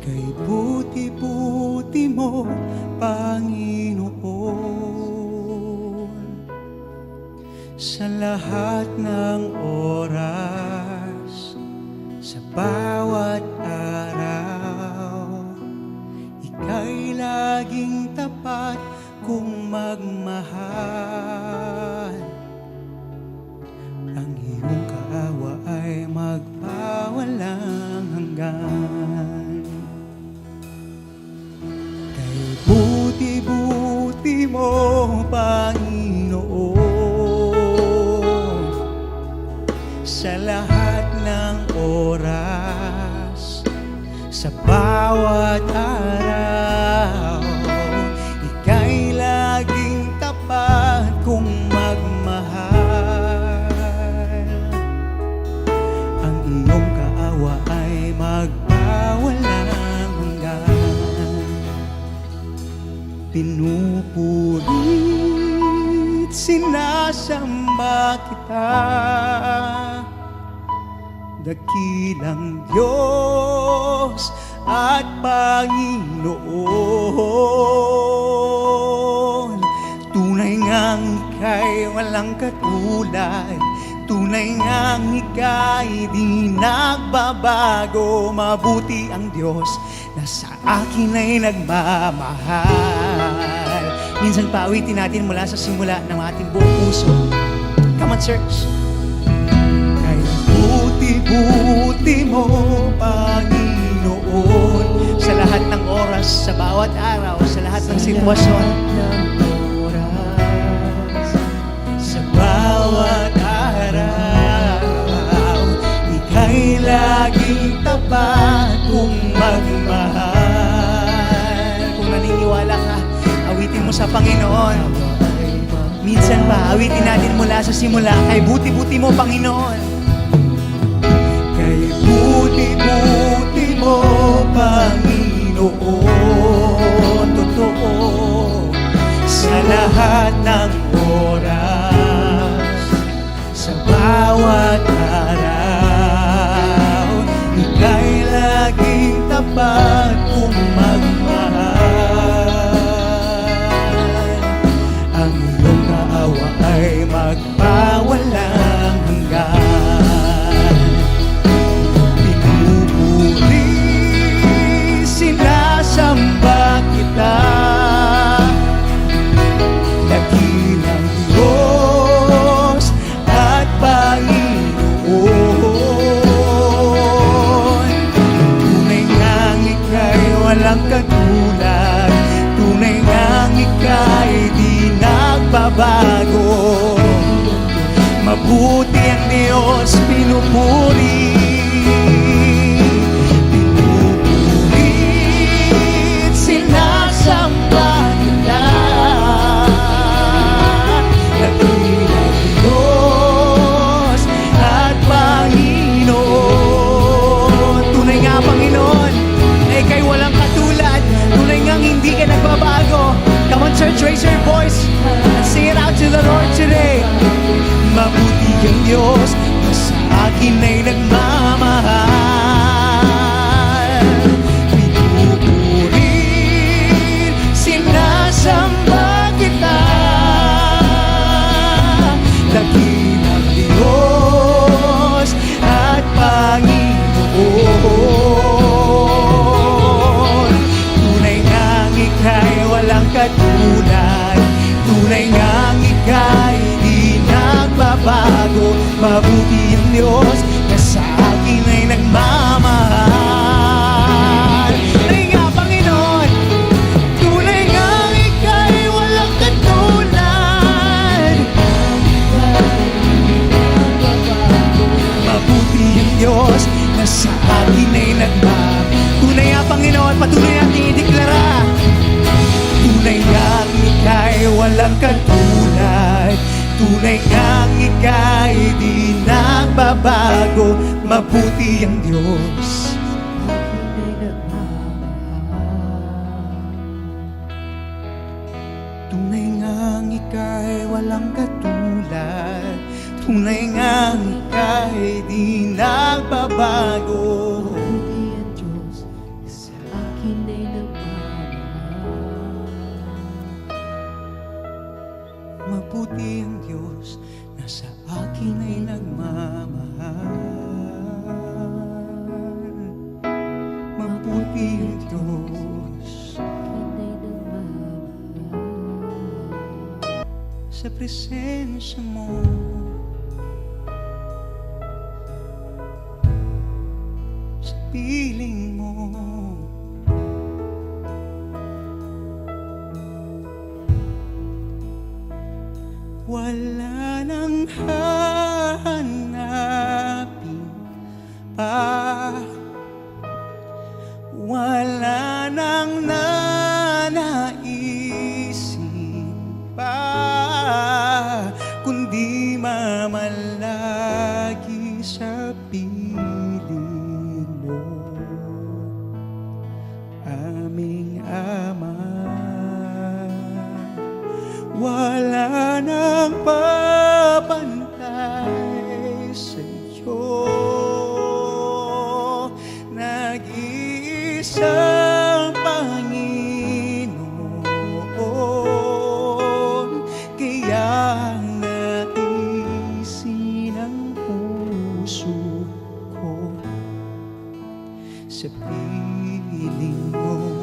Kay buti-buti mo, Panginoon, sa lahat ng oras, sa bawat araw, ika'y laging tapat kung magmahal. Ang iyong kaawa ay magpawalang hanggan. Kay buti-buti mo, Panginoon, sa lahat ng oras, sa bawat araw, ika'y laging tapat kung magmahal. Ang iyong kaawa ay magpawalang hanggan. Pinupurit, sinasamba kita, dakilang Diyos at Panginoon. Tunay ngang ika'y walang katulad, tunay ngang ika'y di nagbabago. Mabuti ang Diyos na sa akin ay nagmamahal. Minsan paawitin natin mula sa simula ng ating buong puso. Come on, church. Kay buti-buti mo, Panginoon, sa lahat ng oras, sa bawat araw, sa lahat ng sitwasyon, sa bawat araw, ika'y laging tapat kung magmahal. Kung naniniwala ka, awitin mo sa Panginoon. Minsan pa, awitin natin mula sa simula. Kay buti-buti mo, Panginoon. Kay buti-buti mo, Panginoon. Totoo, sa lahat ng oras, sa bawat araw, ika'y laging tapat kung magmahal. Ang iyong kaawa ay magpawalang hanggan. Pinupuri, sinasamba kita, dakilang Diyos at Panginoon. Tunay ngang ika'y walang katulad, tunay ngang ika'y di nagbabago. Mabuti ang Diyos, pinupuri. Pinupurit, sinasamba kita, dakilang Diyos at Panginoon. Tunay nga, Panginoon, na ika'y walang katulad, tunay ngang hindi ka nagbabago. Come on, church, raise your voice and sing it out to the Lord today. Mabuti ang Diyos na sa akin ay nagmamahal. Pinupurit, sinasamba kita, dakilang Diyos at Panginoon. Tunay ngang ika'y walang katulad, tunay ngang ika'y di nagbabago. Mabuti ang Diyos na sa akin ay nagmamahal. Tunay nga, Panginoon, tunay ngang ika'y walang katulad. Mabuti ang Diyos na sa akin ay nagmamahal. Tunay nga, Panginoon, patuloy natin ideklara. Tunay ngang ika'y walang katulad, tunay ngang ika'y di nagbabago. Mabuti ang Diyos. Tunay ngang ika'y walang katulad, tunay ngang ika'y di nagbabago. Mabuti ang Diyos sa presensya mo. Sa piling mo, wala nang hahanapin pa, wala nang nanaisin pa, kundi mamalagi sa piling mo, aming Ama. Wala nang babantay sa'yo, nag-iisang Panginoon, kaya naisin ang puso ko sa piling mo.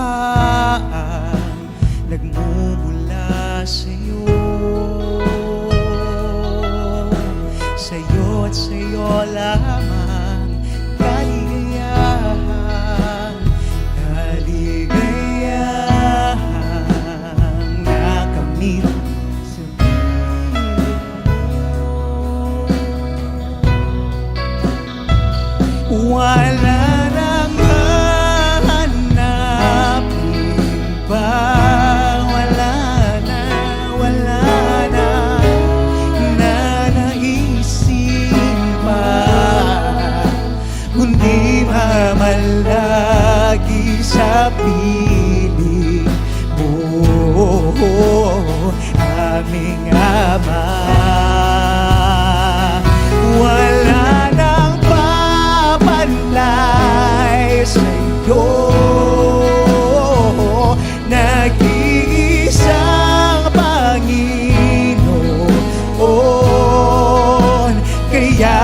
Kapayapaan nagmumula sa'yo, sa'yo at sa'yo lamang. Kaligayahan, kaligayahan nakamit sa piling mo. Wala nang kundi mamalagi sa piling mo, aming Ama. Wala nang babanlay sa'yo, nag-iisang Panginoon, kaya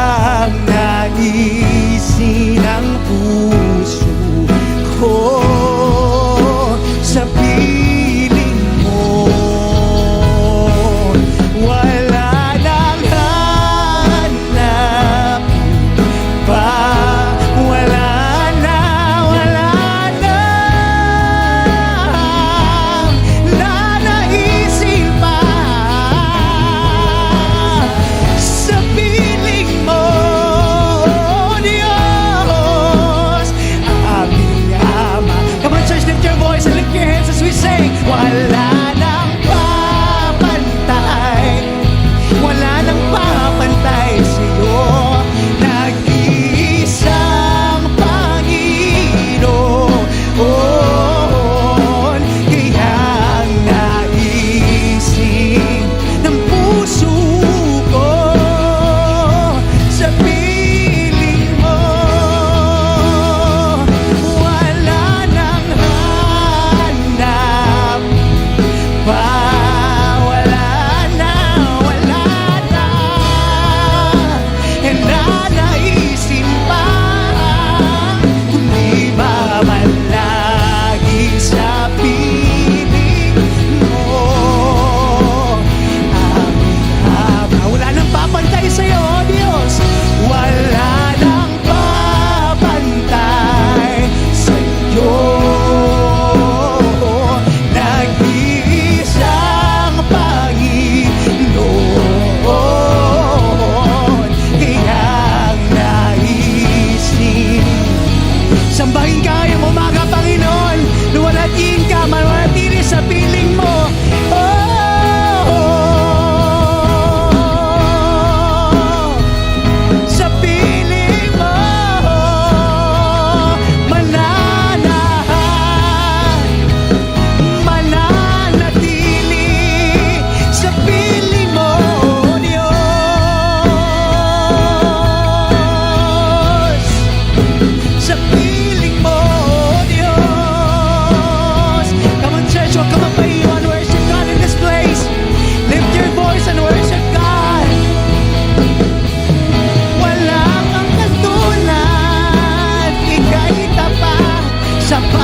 naisin ang puso ko sa piling mo. Wala Siya